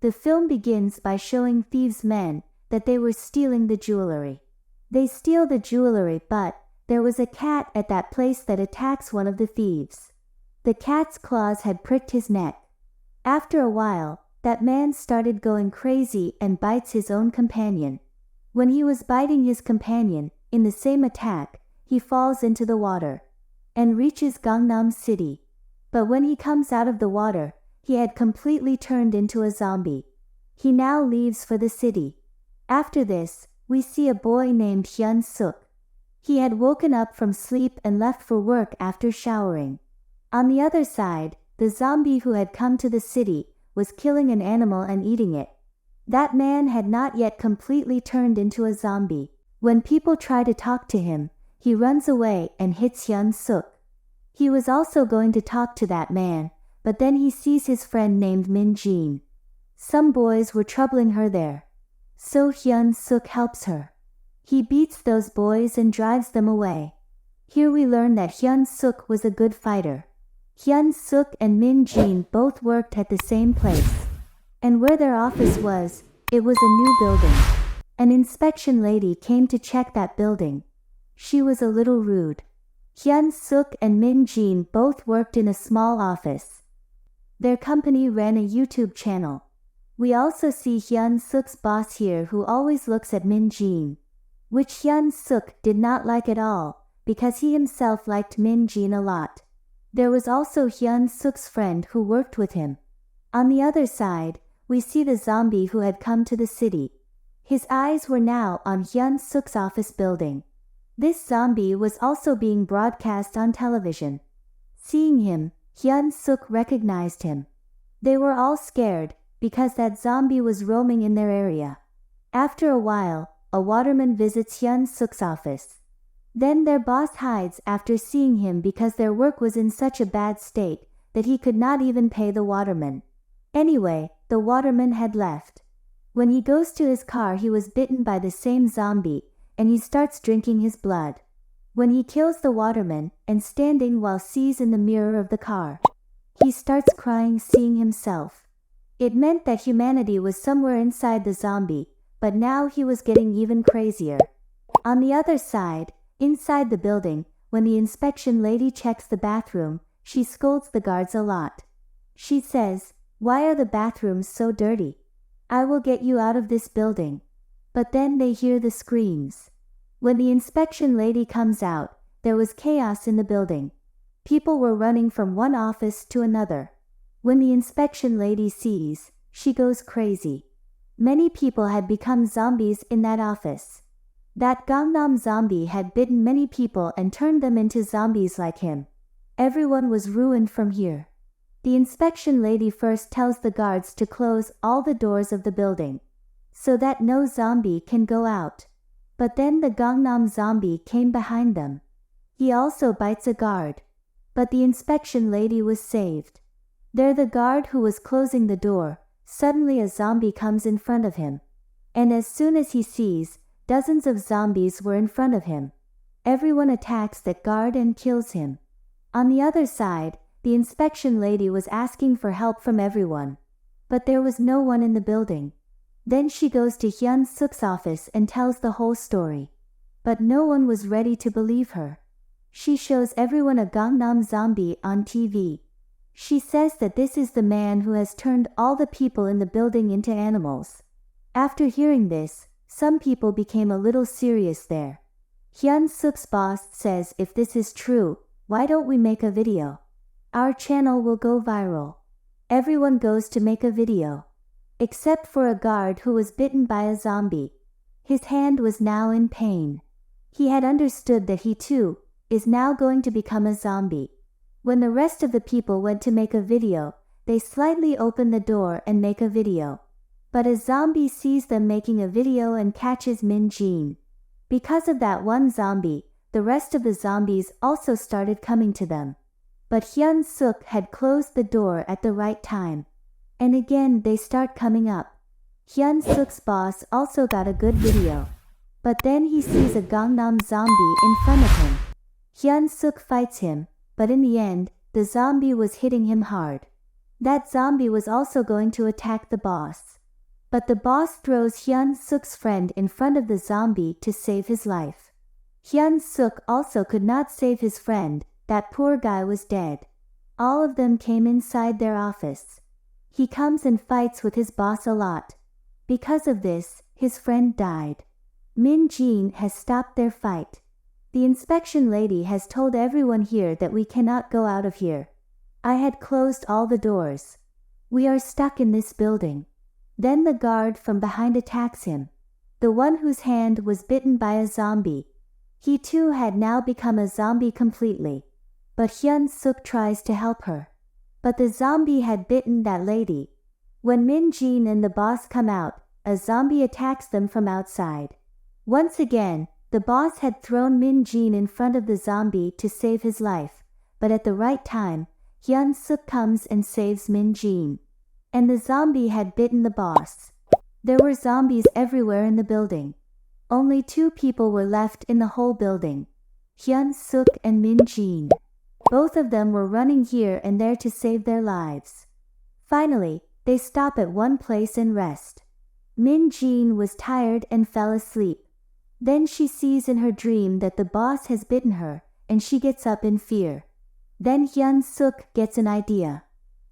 The film begins by showing thieves' men that they were stealing the jewelry. They steal the jewelry, but there was a cat at that place that attacks one of the thieves. The cat's claws had pricked his neck. After a while, that man started going crazy and bites his own companion. When he was biting his companion, in the same attack, he falls into the water and reaches Gangnam City. But when he comes out of the water, he had completely turned into a zombie. He now leaves for the city. After this, we see a boy named Hyun-suk. He had woken up from sleep and left for work after showering. On the other side, the zombie who had come to the city was killing an animal and eating it. That man had not yet completely turned into a zombie. When people try to talk to him, he runs away and hits Hyun-suk. He was also going to talk to that man, but then he sees his friend named Min-jin. Some boys were troubling her there. So Hyun-suk helps her. He beats those boys and drives them away. Here we learn that Hyun-suk was a good fighter. Hyun-suk and Min-jin both worked at the same place. And where their office was, it was a new building. An inspection lady came to check that building. She was a little rude. Hyun-suk and Min-jin both worked in a small office. Their company ran a YouTube channel. We also see Hyun-suk's boss here, who always looks at Min-jin, which Hyun-suk did not like at all, because he himself liked Min-jin a lot. There was also Hyun-suk's friend who worked with him. On the other side, we see the zombie who had come to the city. His eyes were now on Hyun-suk's office building. This zombie was also being broadcast on television. Seeing him, Hyun-suk recognized him. They were all scared, because that zombie was roaming in their area. After a while, a waterman visits Hyun-suk's office. Then their boss hides after seeing him because their work was in such a bad state that he could not even pay the waterman. Anyway, the waterman had left. When he goes to his car, he was bitten by the same zombie, and he starts drinking his blood. When he kills the waterman and standing while sees in the mirror of the car, he starts crying seeing himself. It meant that humanity was somewhere inside the zombie, but now he was getting even crazier. On the other side, inside the building, when the inspection lady checks the bathroom, she scolds the guards a lot. She says, "Why are the bathrooms so dirty? I will get you out of this building." But then they hear the screams. When the inspection lady comes out, there was chaos in the building. People were running from one office to another. When the inspection lady sees, she goes crazy. Many people had become zombies in that office. That Gangnam Zombie had bitten many people and turned them into zombies like him. Everyone was ruined from here. The inspection lady first tells the guards to close all the doors of the building, so that no zombie can go out. But then the Gangnam Zombie came behind them. He also bites a guard. But the inspection lady was saved. There the guard who was closing the door, suddenly a zombie comes in front of him. And as soon as he sees, dozens of zombies were in front of him. Everyone attacks that guard and kills him. On the other side, the inspection lady was asking for help from everyone. But there was no one in the building. Then she goes to Hyun-suk's office and tells the whole story. But no one was ready to believe her. She shows everyone a Gangnam Zombie on TV. She says that this is the man who has turned all the people in the building into animals. After hearing this, some people became a little serious there. Hyun-suk's boss says, "If this is true, why don't we make a video? Our channel will go viral." Everyone goes to make a video. Except for a guard who was bitten by a zombie. His hand was now in pain. He had understood that he too is now going to become a zombie. When the rest of the people went to make a video, they slightly open the door and make a video. But a zombie sees them making a video and catches Min-jin. Because of that one zombie, the rest of the zombies also started coming to them. But Hyun-suk had closed the door at the right time. And again they start coming up. Hyun-suk's boss also got a good video. But then he sees a Gangnam Zombie in front of him. Hyun-suk fights him, but in the end, the zombie was hitting him hard. That zombie was also going to attack the boss. But the boss throws Hyun-suk's friend in front of the zombie to save his life. Hyun-suk also could not save his friend, that poor guy was dead. All of them came inside their office. He comes and fights with his boss a lot. Because of this, his friend died. Min-jin has stopped their fight. The inspection lady has told everyone here that we cannot go out of here. I had closed all the doors. We are stuck in this building. Then the guard from behind attacks him. The one whose hand was bitten by a zombie. He too had now become a zombie completely. But Hyun-suk tries to help her. But the zombie had bitten that lady. When Min-jin and the boss come out, a zombie attacks them from outside. Once again, the boss had thrown Min-jin in front of the zombie to save his life. But at the right time, Hyun-suk comes and saves Min-jin. And the zombie had bitten the boss. There were zombies everywhere in the building. Only 2 people were left in the whole building. Hyun-suk and Min-jin. Both of them were running here and there to save their lives. Finally, they stop at one place and rest. Min-jin was tired and fell asleep. Then she sees in her dream that the boss has bitten her, and she gets up in fear. Then Hyun-suk gets an idea.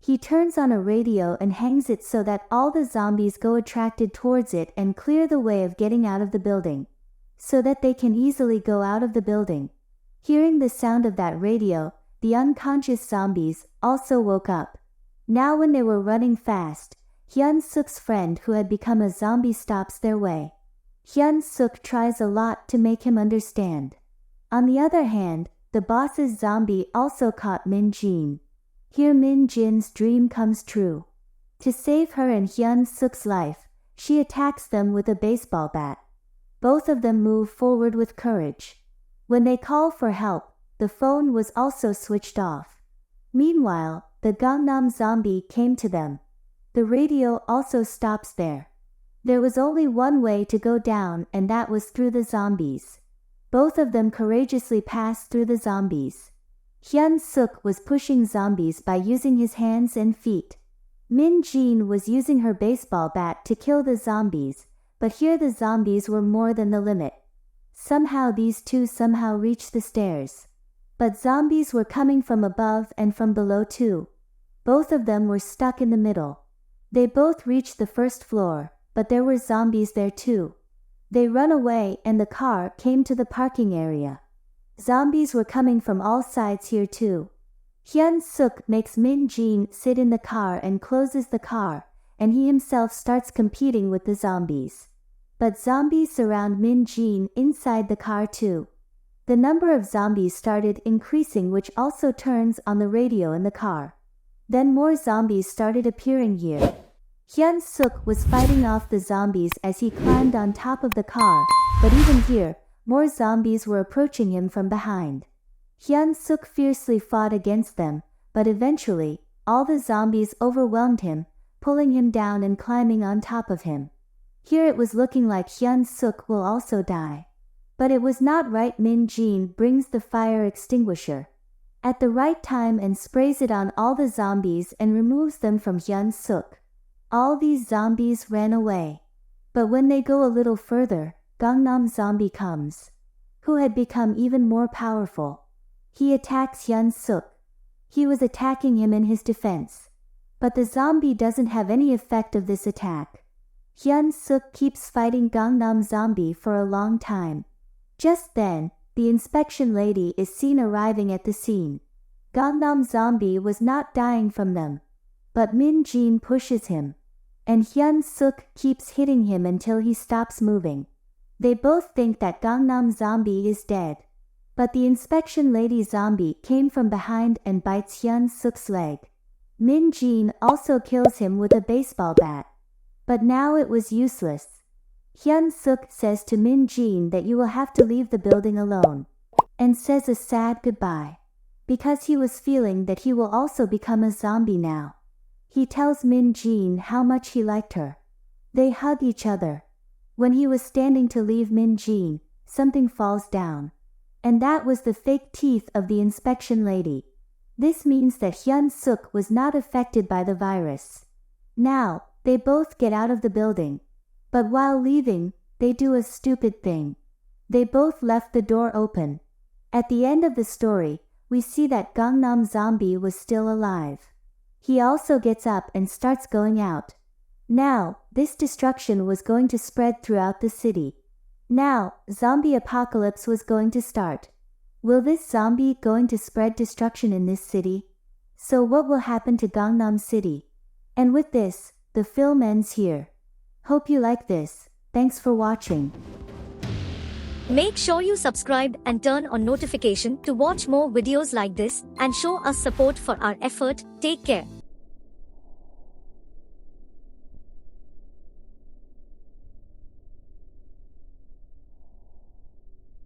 He turns on a radio and hangs it so that all the zombies go attracted towards it and clear the way of getting out of the building, so that they can easily go out of the building. Hearing the sound of that radio, the unconscious zombies also woke up. Now when they were running fast, Hyun-suk's friend who had become a zombie stops their way. Hyun-suk tries a lot to make him understand. On the other hand, the boss's zombie also caught Min-jin. Here Min-jin's dream comes true. To save her and Hyun-suk's life, she attacks them with a baseball bat. Both of them move forward with courage. When they call for help, the phone was also switched off. Meanwhile, the Gangnam Zombie came to them. The radio also stops there. There was only one way to go down, and that was through the zombies. Both of them courageously passed through the zombies. Hyun-suk was pushing zombies by using his hands and feet. Min-jin was using her baseball bat to kill the zombies, but here the zombies were more than the limit. Somehow these two reached the stairs. But zombies were coming from above and from below too. Both of them were stuck in the middle. They both reached the first floor, but there were zombies there too. They run away and the car came to the parking area. Zombies were coming from all sides here too. Hyun-suk makes Min-jin sit in the car and closes the car, and he himself starts competing with the zombies. But zombies surround Min-jin inside the car too. The number of zombies started increasing, which also turns on the radio in the car. Then more zombies started appearing here. Hyun-suk was fighting off the zombies as he climbed on top of the car, but even here, more zombies were approaching him from behind. Hyun-suk fiercely fought against them, but eventually, all the zombies overwhelmed him, pulling him down and climbing on top of him. Here it was looking like Hyun-suk will also die. But it was not right. Min-jin brings the fire extinguisher at the right time and sprays it on all the zombies and removes them from Hyun-suk. All these zombies ran away. But when they go a little further, Gangnam Zombie comes, who had become even more powerful. He attacks Hyun-suk. He was attacking him in his defense. But the zombie doesn't have any effect of this attack. Hyun-suk keeps fighting Gangnam Zombie for a long time. Just then, the inspection lady is seen arriving at the scene. Gangnam Zombie was not dying from them. But Min-jin pushes him. And Hyun-suk keeps hitting him until he stops moving. They both think that Gangnam Zombie is dead. But the inspection lady zombie came from behind and bites Hyun-suk's leg. Min-jin also kills him with a baseball bat. But now it was useless. Hyun-suk says to Min-jin that you will have to leave the building alone, and says a sad goodbye, because he was feeling that he will also become a zombie now. He tells Min-jin how much he liked her. They hug each other. When he was standing to leave Min-jin, something falls down. And that was the fake teeth of the inspection lady. This means that Hyun Suk was not affected by the virus. Now, they both get out of the building. But while leaving, they do a stupid thing. They both left the door open. At the end of the story, we see that Gangnam Zombie was still alive. He also gets up and starts going out. Now, this destruction was going to spread throughout the city. Now, zombie apocalypse was going to start. Will this zombie going to spread destruction in this city? So what will happen to Gangnam City? And with this, the film ends here. Hope you like this. Thanks for watching. Make sure you subscribe and turn on notification to watch more videos like this and show us support for our effort. Take care.